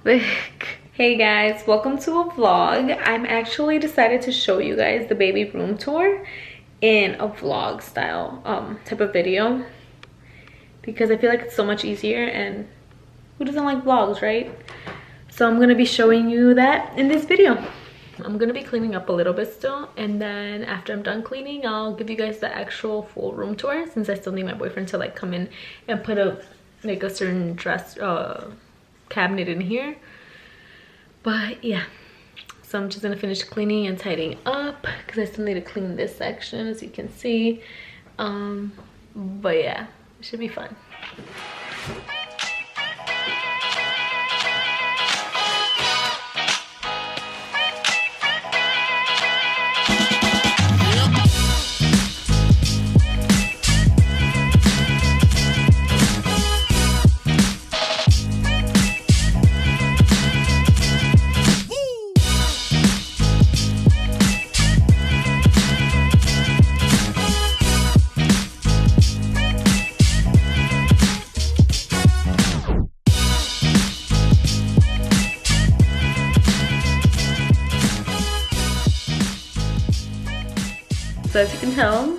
traffic. Hey guys, welcome to a vlog. I'm actually decided to show you guys the baby room tour in a vlog style type of video because I feel like it's so much easier, and who doesn't like vlogs, right? So I'm gonna be showing you that in this video. I'm gonna be cleaning up a little bit still, and then after I'm done cleaning, I'll give you guys the actual full room tour, since I still need my boyfriend to like come in and put a certain dress cabinet in here. But yeah, so I'm just gonna finish cleaning and tidying up because I still need to clean this section, as you can see. But yeah, it should be fun. So as you can tell,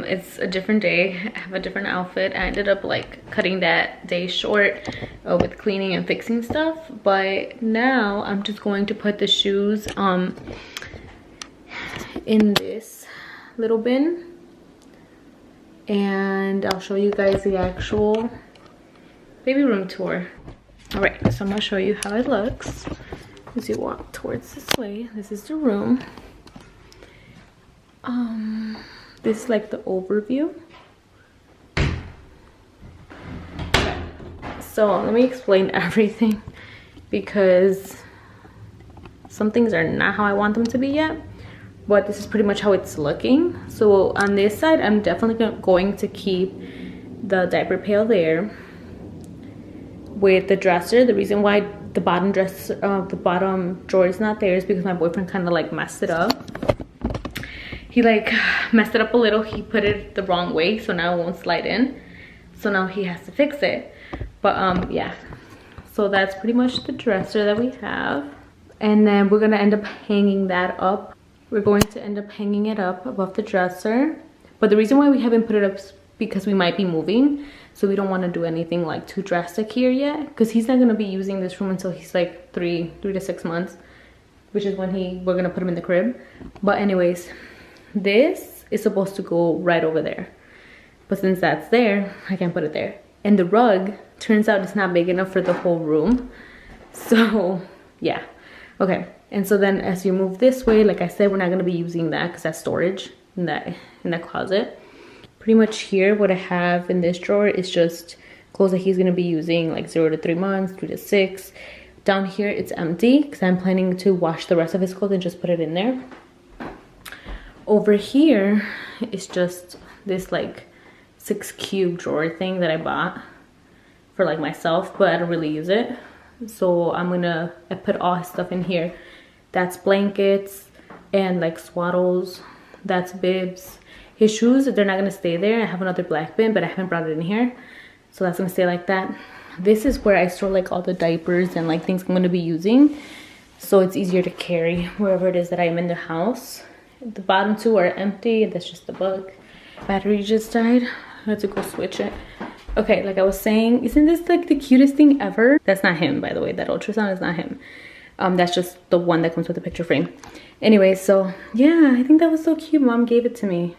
it's a different day. I have a different outfit. I ended up like cutting that day short with cleaning and fixing stuff, but now I'm just going to put the shoes in this little bin, and I'll show you guys the actual baby room tour. All right, so I'm gonna show you how it looks as you walk towards this way. This is the room. This is like the overview. So let me explain everything, because some things are not how I want them to be yet, but this is pretty much how it's looking. So on this side, I'm definitely going to keep the diaper pail there with the dresser. The reason why the bottom drawer is not there is because my boyfriend kind of like messed it up. He like messed it up a little. He put it the wrong way, so now it won't slide in. So now he has to fix it. But yeah, so that's pretty much the dresser that we have. And then we're gonna end up hanging that up. We're going to end up hanging it up above the dresser. But the reason why we haven't put it up is because we might be moving. So we don't want to do anything like too drastic here yet, because he's not gonna be using this room until he's like three to 6 months, which is when we're gonna put him in the crib. But anyways, this is supposed to go right over there, but since that's there, I can't put it there. And the rug turns out it's not big enough for the whole room, so yeah. Okay, and so then as you move this way, like I said, we're not going to be using that because that's storage in that closet. Pretty much here, what I have in this drawer is just clothes that he's going to be using like 0 to 3 months, 3 to 6. Down here it's empty because I'm planning to wash the rest of his clothes and just put it in there. Over here is just this like 6 cube drawer thing that I bought for like myself, but I don't really use it. So I put all his stuff in here. That's blankets and like swaddles. That's bibs. His shoes, they're not gonna stay there. I have another black bin, but I haven't brought it in here. So that's gonna stay like that. This is where I store like all the diapers and like things I'm gonna be using. So it's easier to carry wherever it is that I'm in the house. The bottom 2 are empty. That's just the bug. Battery just died. I had to go switch it. Okay, like I was saying, isn't this like the cutest thing ever? That's not him, by the way. That ultrasound is not him. That's just the one that comes with the picture frame. Anyway, so yeah, I think that was so cute. Mom gave it to me.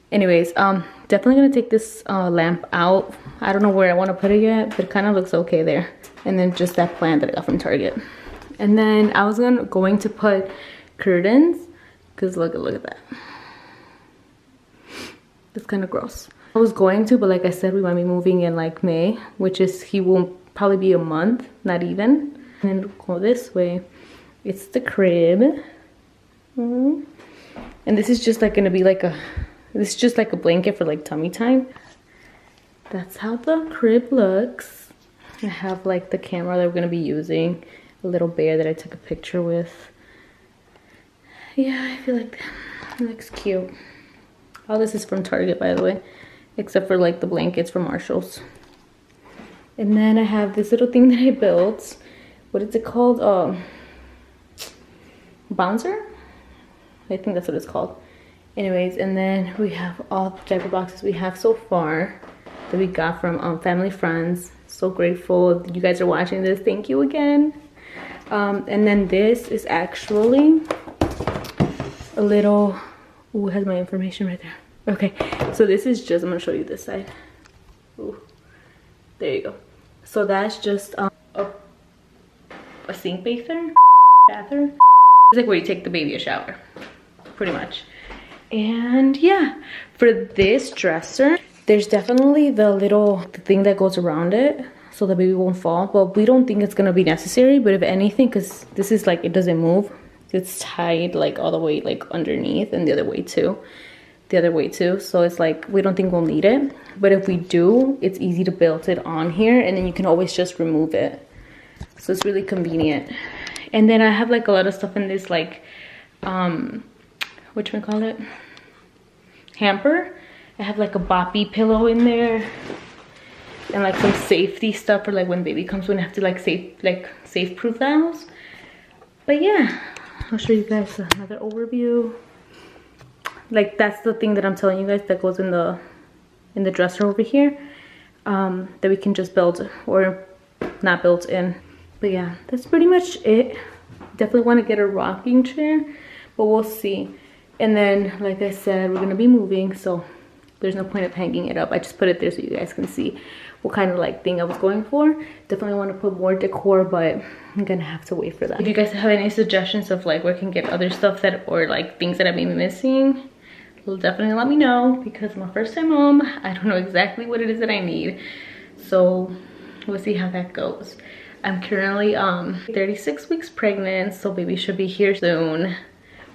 Anyways, definitely gonna take this lamp out. I don't know where I want to put it yet, but it kind of looks okay there. And then just that plant that I got from Target. And then I was going to put curtains. Because look at that. It's kind of gross. I was going to, but like I said, we might be moving in like May, which is, he won't probably be a month, not even. And then go this way. It's the crib. And this is just like gonna be like this is just like a blanket for like tummy time. That's how the crib looks. I have like the camera that we're gonna be using. A little bear that I took a picture with. Yeah, I feel like that looks cute. All this is from Target, by the way, except for like the blankets from Marshall's. And then I have this little thing that I built. what is it called? Bouncer? I think that's what it's called. Anyways, and then we have all the diaper boxes we have so far that we got from family, friends. So grateful that you guys are watching this. Thank you again. And then this is actually a little, ooh, it has my information right there. Okay, so this is just, I'm gonna show you this side. Ooh, there you go. So that's just a sink bathroom. It's like where you take the baby a shower, pretty much. And yeah, for this dresser, there's definitely the thing that goes around it so the baby won't fall, but we don't think it's gonna be necessary. But if anything, because this is like, it doesn't move, it's tied like all the way like underneath, and the other way too, so it's like we don't think we'll need it. But if we do, it's easy to build it on here, and then you can always just remove it, so it's really convenient. And then I have like a lot of stuff in this like whatchamacallit, hamper. I have like a boppy pillow in there, and like some safety stuff for like when baby comes, when I have to like safe proof the house. But yeah, I'll show you guys another overview. Like that's the thing that I'm telling you guys that goes in the dresser over here, that we can just build or not built in. But yeah, that's pretty much it. Definitely want to get a rocking chair, but we'll see. And then like I said, we're gonna be moving, so there's no point of hanging it up. I just put it there so you guys can see what kind of like thing I was going for. Definitely want to put more decor, but I'm gonna have to wait for that. If you guys have any suggestions of like where I can get other stuff that, or like things that I may be missing, well, definitely let me know, because I'm a first time mom. I don't know exactly what it is that I need, so we'll see how that goes. I'm currently 36 weeks pregnant, so baby should be here soon.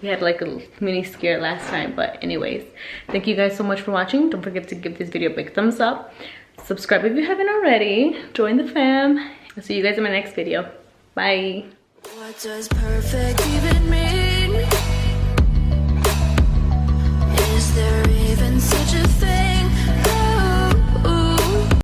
We had like a mini scare last time, but anyways, thank you guys so much for watching. Don't forget to give this video a big thumbs up. Subscribe if you haven't already. Join the fam. I'll see you guys in my next video. Bye. What does perfect even mean? Is there